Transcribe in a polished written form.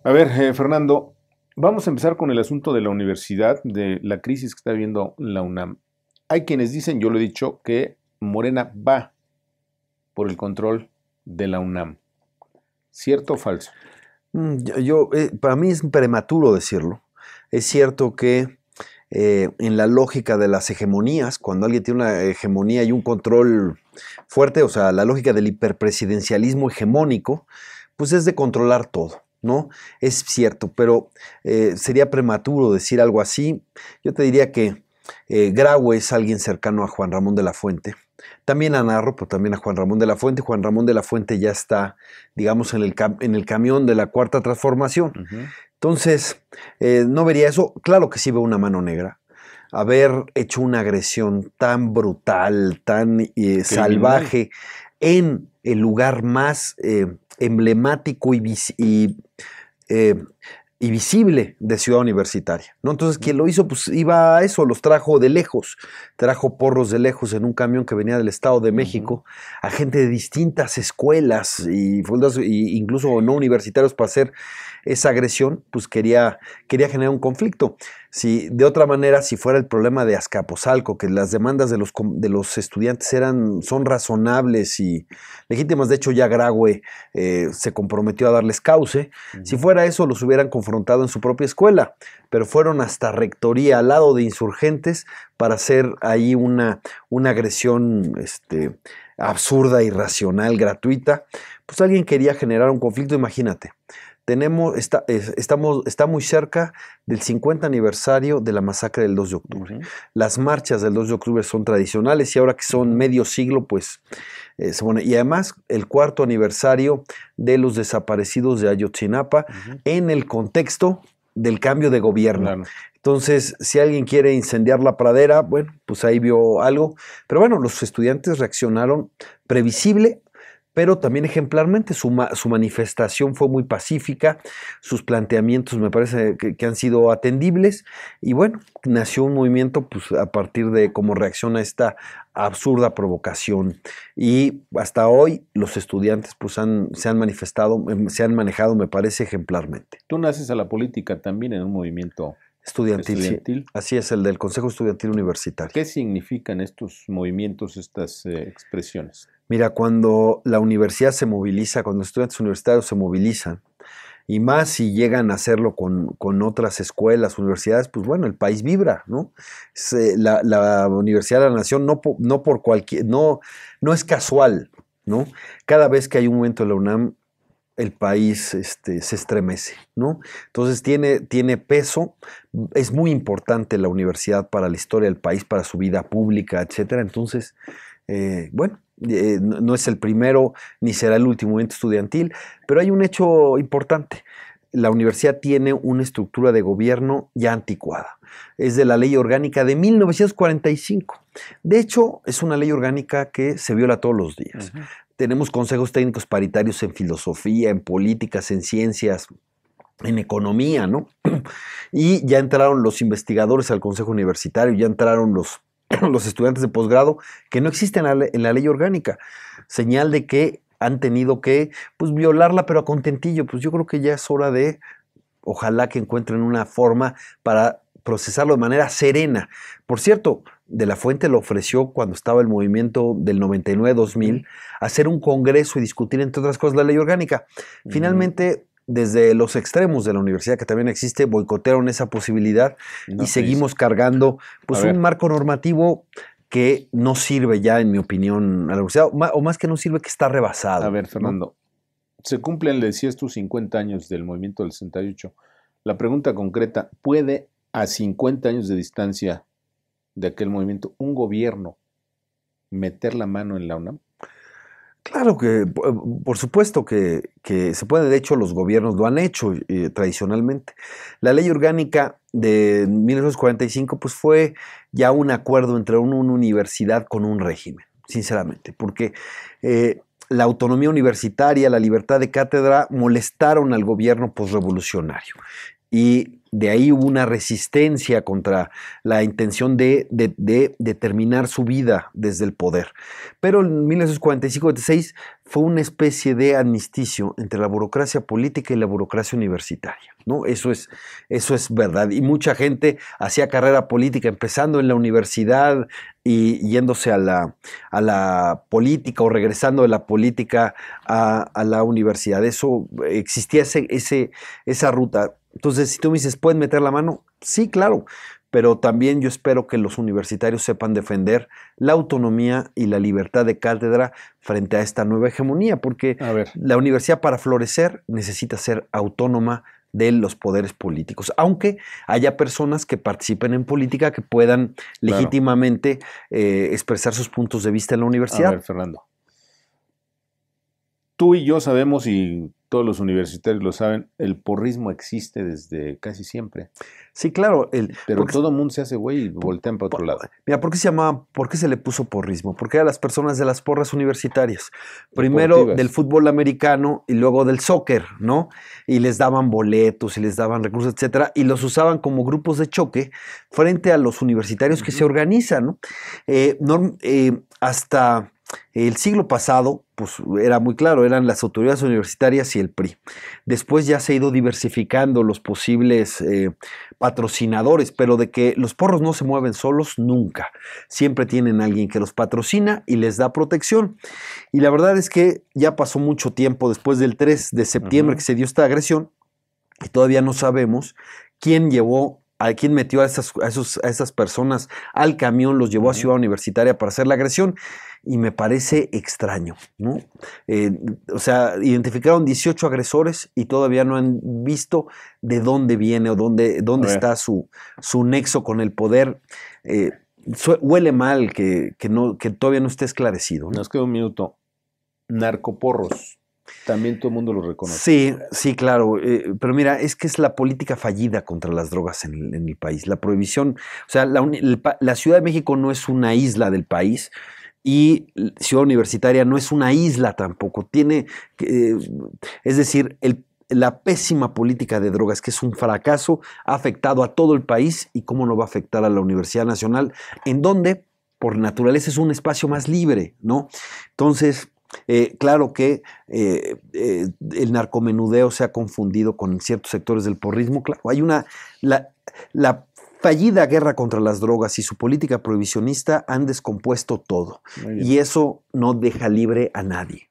A ver, Fernando, vamos a empezar con el asunto de la universidad, de la crisis que está viviendo la UNAM. Hay quienes dicen, yo lo he dicho, que Morena va por el control de la UNAM. ¿Cierto o falso? Para mí es prematuro decirlo. Es cierto que en la lógica de las hegemonías, cuando alguien tiene una hegemonía y un control fuerte, o sea, la lógica del hiperpresidencialismo hegemónico, pues es de controlar todo, ¿no? Es cierto, pero sería prematuro decir algo así. Yo te diría que Graue es alguien cercano a Juan Ramón de la Fuente. También a Narro, pero también a Juan Ramón de la Fuente. Juan Ramón de la Fuente ya está, digamos, en el camión de la Cuarta Transformación. Ujú. Entonces, no vería eso. Claro que sí veo una mano negra. Haber hecho una agresión tan brutal, tan Criminal. salvaje en el lugar más emblemático eh, y visible de Ciudad Universitaria, ¿no? Entonces, Ujú. quien lo hizo, pues iba a eso, los trajo de lejos, trajo porros de lejos en un camión que venía del Estado de Ujú. México, a gente de distintas escuelas y incluso no universitarios para hacer esa agresión, pues quería generar un conflicto. Si de otra manera, si fuera el problema de Azcapotzalco, que las demandas de los estudiantes son razonables y legítimas, de hecho ya Graue se comprometió a darles cauce, si Ujú. fuera eso, los hubieran confrontado en su propia escuela, pero fueron hasta rectoría al lado de insurgentes para hacer ahí una agresión absurda, irracional, gratuita. Pues alguien quería generar un conflicto, imagínate. Está muy cerca del 50 aniversario de la masacre del 2 de octubre. Ujú. Las marchas del 2 de octubre son tradicionales y ahora que son Ujú. medio siglo, pues se pone. Y además el cuarto aniversario de los desaparecidos de Ayotzinapa Ujú. en el contexto del cambio de gobierno. Claro. Entonces, si alguien quiere incendiar la pradera, bueno, pues ahí vio algo. Pero bueno, los estudiantes reaccionaron previsible, pero también ejemplarmente. Su manifestación fue muy pacífica, sus planteamientos me parece que han sido atendibles y bueno, nació un movimiento pues, a partir de cómo reacciona esta absurda provocación. Y hasta hoy los estudiantes pues, se han manifestado, se han manejado, me parece, ejemplarmente. Tú naces a la política también en un movimiento Estudiantil, sí. estudiantil. Así es, el del Consejo Estudiantil Universitario. ¿Qué significan estos movimientos, estas expresiones? Mira, cuando la universidad se moviliza, cuando los estudiantes universitarios se movilizan, y más si llegan a hacerlo con otras escuelas, universidades, pues bueno, el país vibra, ¿no? La Universidad de la Nación no por cualquier, no es casual, ¿no? Cada vez que hay un momento en la UNAM, el país se estremece, ¿no? Entonces tiene peso, es muy importante la universidad para la historia del país, para su vida pública, etcétera. Entonces, bueno, no es el primero ni será el último evento estudiantil, pero hay un hecho importante. La universidad tiene una estructura de gobierno ya anticuada. Es de la ley orgánica de 1945. De hecho, es una ley orgánica que se viola todos los días. Ujú. Tenemos consejos técnicos paritarios en filosofía, en políticas, en ciencias, en economía, ¿no? Y ya entraron los investigadores al consejo universitario, ya entraron los estudiantes de posgrado, que no existen en la ley orgánica. Señal de que han tenido que pues, violarla, pero a contentillo. Pues yo creo que ya es hora de, ojalá que encuentren una forma para procesarlo de manera serena. Por cierto, De la Fuente lo ofreció cuando estaba el movimiento del 99-2000, Ujú. hacer un congreso y discutir, entre otras cosas, la ley orgánica. Mm. Finalmente, desde los extremos de la universidad, que también existe, boicotearon esa posibilidad y No te dicen. seguimos cargando A pues, un ver, marco normativo que no sirve ya, en mi opinión, a la universidad, o más que no sirve, que está a rebasado, ver, ¿no? Fernando. Se cumplen, le decías tú, 50 años del movimiento del 68. La pregunta concreta, ¿puede a 50 años de distancia de aquel movimiento un gobierno meter la mano en la UNAM? Claro que, por supuesto que se puede, de hecho los gobiernos lo han hecho tradicionalmente. La ley orgánica de 1945 pues fue ya un acuerdo entre una universidad con un régimen, sinceramente, porque la autonomía universitaria, la libertad de cátedra molestaron al gobierno posrevolucionario. Y de ahí hubo una resistencia contra la intención de terminar su vida desde el poder. Pero en 1945-46 fue una especie de armisticio entre la burocracia política y la burocracia universitaria, ¿no? Eso es verdad. Y mucha gente hacía carrera política empezando en la universidad y yéndose a la política o regresando de la política a la universidad. Eso existía esa ruta. Entonces, si tú me dices, ¿pueden meter la mano? Sí, claro, pero también yo espero que los universitarios sepan defender la autonomía y la libertad de cátedra frente a esta nueva hegemonía, porque la universidad para florecer necesita ser autónoma de los poderes políticos, aunque haya personas que participen en política que puedan legítimamente expresar sus puntos de vista en la universidad. A ver, Fernando, tú y yo sabemos, y todos los universitarios lo saben, el porrismo existe desde casi siempre. Sí, claro. Pero todo el mundo se hace güey y voltean para otro lado. Mira, ¿por qué se le puso porrismo? Porque eran las personas de las porras universitarias. Primero Deportivas. del fútbol americano y luego del soccer, ¿no? Y les daban boletos y les daban recursos, etcétera, y los usaban como grupos de choque frente a los universitarios que se organizan, ¿no? Hasta el siglo pasado, pues era muy claro, eran las autoridades universitarias y el PRI. Después ya se ha ido diversificando los posibles patrocinadores, pero de que los porros no se mueven solos, nunca. Siempre tienen a alguien que los patrocina y les da protección. Y la verdad es que ya pasó mucho tiempo después del 3 de septiembre que se dio esta agresión y todavía no sabemos quién metió a esas personas al camión, los llevó a Ciudad Universitaria para hacer la agresión. Y me parece extraño, ¿no? O sea, identificaron 18 agresores y todavía no han visto de dónde viene o dónde está su nexo con el poder. Huele mal que todavía no esté esclarecido, ¿no? Nos queda un minuto. Narcoporros. También todo el mundo lo reconoce. Sí, claro. Pero mira, es que es la política fallida contra las drogas en el país. La prohibición, o sea, la Ciudad de México no es una isla del país. Y Ciudad Universitaria no es una isla tampoco. Es decir, la pésima política de drogas, que es un fracaso, ha afectado a todo el país y cómo no va a afectar a la Universidad Nacional, en donde, por naturaleza, es un espacio más libre, ¿no? Entonces, claro que el narcomenudeo se ha confundido con ciertos sectores del porrismo. Claro, hay la fallida guerra contra las drogas y su política prohibicionista han descompuesto todo. Y eso no deja libre a nadie.